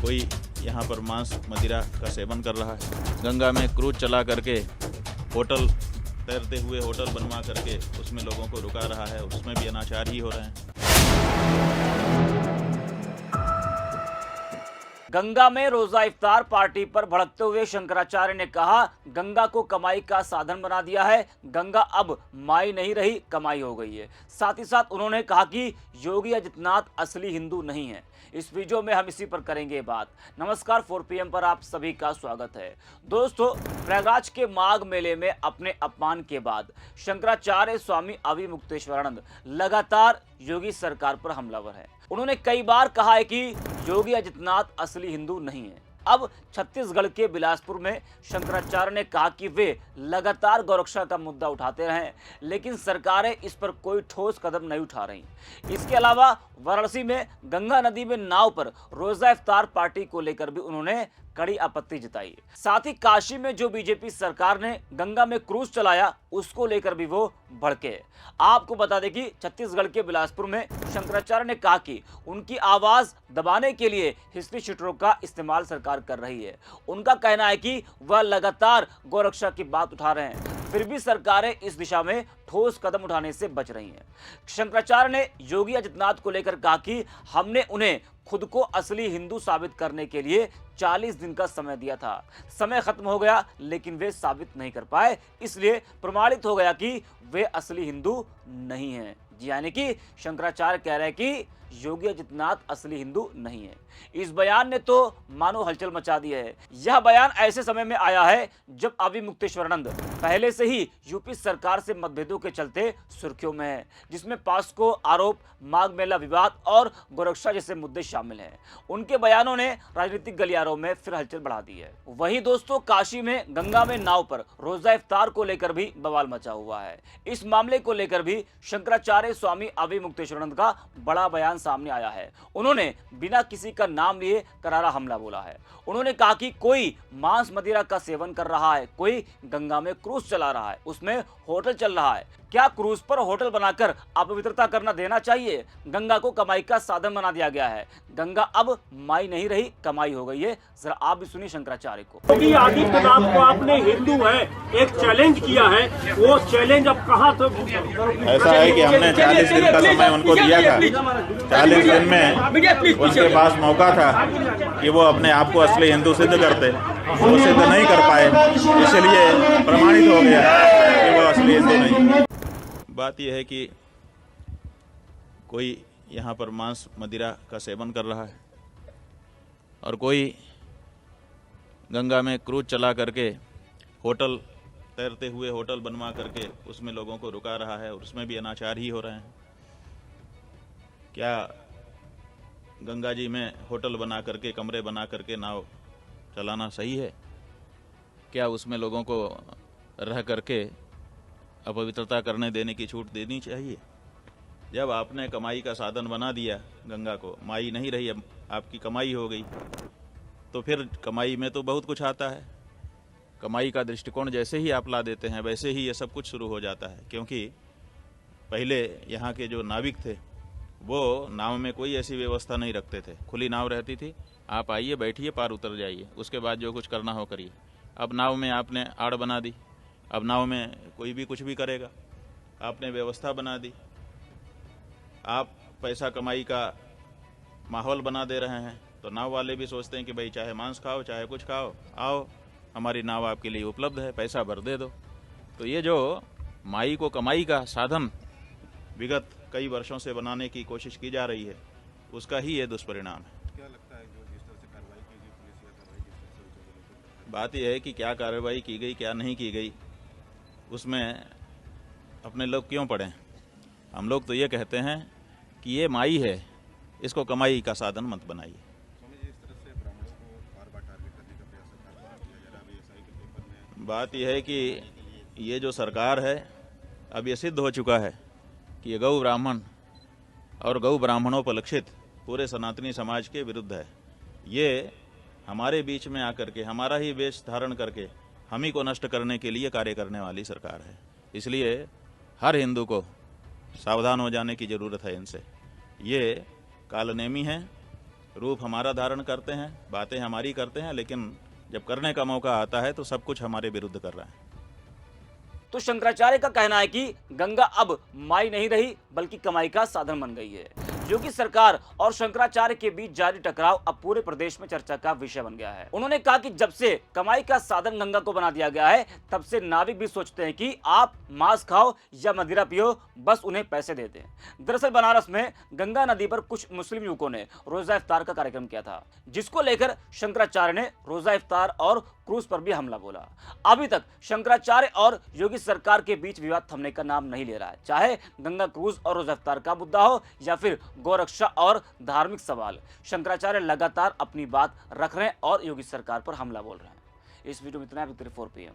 कोई यहाँ पर मांस मदिरा का सेवन कर रहा है। गंगा में क्रूज चला करके होटल, तैरते हुए होटल बनवा करके उसमें लोगों को रुका रहा है, उसमें भी अनाचार ही हो रहे हैं। गंगा में रोजा इफ्तार पार्टी पर भड़कते हुए शंकराचार्य ने कहा, गंगा को कमाई का साधन बना दिया है। गंगा अब माई नहीं रही, कमाई हो गई है। साथ ही साथ उन्होंने कहा कि योगी आदित्यनाथ असली हिंदू नहीं है। इस वीडियो में हम इसी पर करेंगे बात। नमस्कार, 4 PM पर आप सभी का स्वागत है। दोस्तों, प्रयागराज के माघ मेले में अपने अपमान के बाद शंकराचार्य स्वामी अविमुक्तेश्वरानंद लगातार योगी सरकार पर हमलावर है। उन्होंने कई बार कहा है कि योगी आदित्यनाथ असली हिंदू नहीं है। अब छत्तीसगढ़ के बिलासपुर में शंकराचार्य ने कहा कि वे लगातार गौरक्षा का मुद्दा उठाते रहे, लेकिन सरकारें इस पर कोई ठोस कदम नहीं उठा रही। इसके अलावा वाराणसी में गंगा नदी में नाव पर रोजा इफ्तार पार्टी को लेकर भी उन्होंने कड़ी आपत्ति जताई। साथ ही काशी में जो बीजेपी सरकार ने गंगा में क्रूज चलाया, उसको लेकर भी वो भड़के। आपको बता दें कि छत्तीसगढ़ के बिलासपुर में शंकराचार्य ने कहा कि उनकी आवाज दबाने के लिए हिस्ट्री शीटरों का इस्तेमाल सरकार कर रही है। उनका कहना है कि वह लगातार गौरक्षा की बात उठा रहे हैं, फिर भी सरकारें इस दिशा में ठोस कदम उठाने से बच रही हैं। शंकराचार्य ने योगी आदित्यनाथ को लेकर कहा कि हमने उन्हें खुद को असली हिंदू साबित करने के लिए 40 दिन का समय दिया था। समय खत्म हो गया, लेकिन वे साबित नहीं कर पाए, इसलिए प्रमाणित हो गया कि वे असली हिंदू नहीं हैं। यानी कि शंकराचार्य कह रहे हैं कि योगी आदित्यनाथ असली हिंदू नहीं है। इस बयान ने तो मानो हलचल मचा दी है। यह बयान ऐसे समय में आया है जब अविमुक्तेश्वरानंद पहले से ही यूपी सरकार से मतभेदों के चलते सुर्खियों में है, जिसमें पास्को आरोप, माघ मेला विवाद और गोरक्षा जैसे मुद्दे शामिल हैं। उनके बयानों ने राजनीतिक गलियारों में फिर हलचल बढ़ा दी है। वहीं दोस्तों, काशी में गंगा में नाव पर रोजा इफ्तार को लेकर भी बवाल मचा हुआ है। इस मामले को लेकर भी शंकराचार्य स्वामी अविमुक्तेश्वरानंद का बड़ा बयान सामने आया है। उन्होंने बिना किसी का नाम लिए करारा हमला बोला है। उन्होंने कहा कि कोई मांस मदिरा का सेवन कर रहा है, कोई गंगा में क्रूज चला रहा है, उसमें होटल चल रहा है। क्या क्रूज पर होटल बनाकर अपवित्रता करना देना चाहिए? गंगा को कमाई का साधन बना दिया गया है। गंगा अब माई नहीं रही, कमाई हो गई है। जरा आप भी सुनिए शंकराचार्य को। योगी आदित्यनाथ को आपने हिंदू है एक चैलेंज किया है, वो चैलेंज अब कहाँ तो ऐसा है कि हमने 40 दिन का समय उनको दिया था। 40 दिन में उनके पास मौका था कि वो अपने आप को असली हिंदू सिद्ध करते, वो सिद्ध नहीं कर पाए, इसलिए प्रमाणित हो गया कि वो असली हिंदू नहीं। बात यह है कि कोई यहाँ पर मांस मदिरा का सेवन कर रहा है और कोई गंगा में क्रूज चला करके होटल, तैरते हुए होटल बनवा करके उसमें लोगों को रुका रहा है, और उसमें भी अनाचार ही हो रहे हैं। क्या गंगा जी में होटल बना करके, कमरे बना करके नाव चलाना सही है? क्या उसमें लोगों को रह करके अपवित्रता करने देने की छूट देनी चाहिए? जब आपने कमाई का साधन बना दिया गंगा को, माई नहीं रही, अब आपकी कमाई हो गई, तो फिर कमाई में तो बहुत कुछ आता है। कमाई का दृष्टिकोण जैसे ही आप ला देते हैं, वैसे ही ये सब कुछ शुरू हो जाता है। क्योंकि पहले यहाँ के जो नाविक थे, वो नाव में कोई ऐसी व्यवस्था नहीं रखते थे। खुली नाव रहती थी, आप आइए, बैठिए, पार उतर जाइए, उसके बाद जो कुछ करना हो करिए। अब नाव में आपने आड़ बना दी, अब नाव में कोई भी कुछ भी करेगा। आपने व्यवस्था बना दी, आप पैसा कमाई का माहौल बना दे रहे हैं, तो नाव वाले भी सोचते हैं कि भाई चाहे मांस खाओ, चाहे कुछ खाओ, आओ, हमारी नाव आपके लिए उपलब्ध है, पैसा भर दे दो। तो ये जो माई को कमाई का साधन विगत कई वर्षों से बनाने की कोशिश की जा रही है, उसका ही ये दुष्परिणाम है। क्या लगता है जो जिस तरह से कार्रवाई की गई, पुलिस या कार्रवाई जिस तरह से बात यह है कि क्या कार्रवाई की गई, क्या नहीं की गई, उसमें अपने लोग क्यों पड़े? हम लोग तो ये कहते हैं कि ये माई है, इसको कमाई का साधन मत बनाइए। स्वामी जी, इस तरह से ब्राह्मणों को बार-बार टारगेट करने का प्रयास सरकार द्वारा किया जा रहा है। अभी एसआई के पेपर में बात यह है कि ये जो सरकार है, अब ये सिद्ध हो चुका है कि ये गौ ब्राह्मण और गौ ब्राह्मणों पर लक्षित पूरे सनातनी समाज के विरुद्ध है। ये हमारे बीच में आकर के, हमारा ही वेश धारण करके हम ही को नष्ट करने के लिए कार्य करने वाली सरकार है। इसलिए हर हिंदू को सावधान हो जाने की ज़रूरत है इनसे। ये कालनेमी है रूप हमारा धारण करते हैं, बातें हमारी करते हैं, लेकिन जब करने का मौका आता है तो सब कुछ हमारे विरुद्ध कर रहा है। तो शंकराचार्य का कहना है कि गंगा अब माई नहीं रही बल्कि कमाई का साधन बन गई है। योगी सरकार और शंकराचार्य के बीच जारी टकराव अब पूरे प्रदेश में चर्चा का विषय बन गया है। उन्होंने कहा कि जब से कमाई का साधन गंगा को बना दिया गया है, तब से नाविक भी सोचते हैं कि आप मांस खाओ या मदिरा पियो, बस उन्हें पैसे दे दें। दरअसल बनारस में गंगा नदी पर कुछ मुस्लिम युवकों ने रोजा इफ्तार का कार्यक्रम किया था, जिसको लेकर शंकराचार्य ने रोजा इफ्तार और क्रूज पर भी हमला बोला। अभी तक शंकराचार्य और योगी सरकार के बीच विवाद थमने का नाम नहीं ले रहा है, चाहे गंगा क्रूज और रोजा इफ्तार का मुद्दा हो या फिर गौरक्षा और धार्मिक सवाल। शंकराचार्य लगातार अपनी बात रख रहे हैं और योगी सरकार पर हमला बोल रहे हैं। इस वीडियो में इतना। 4 PM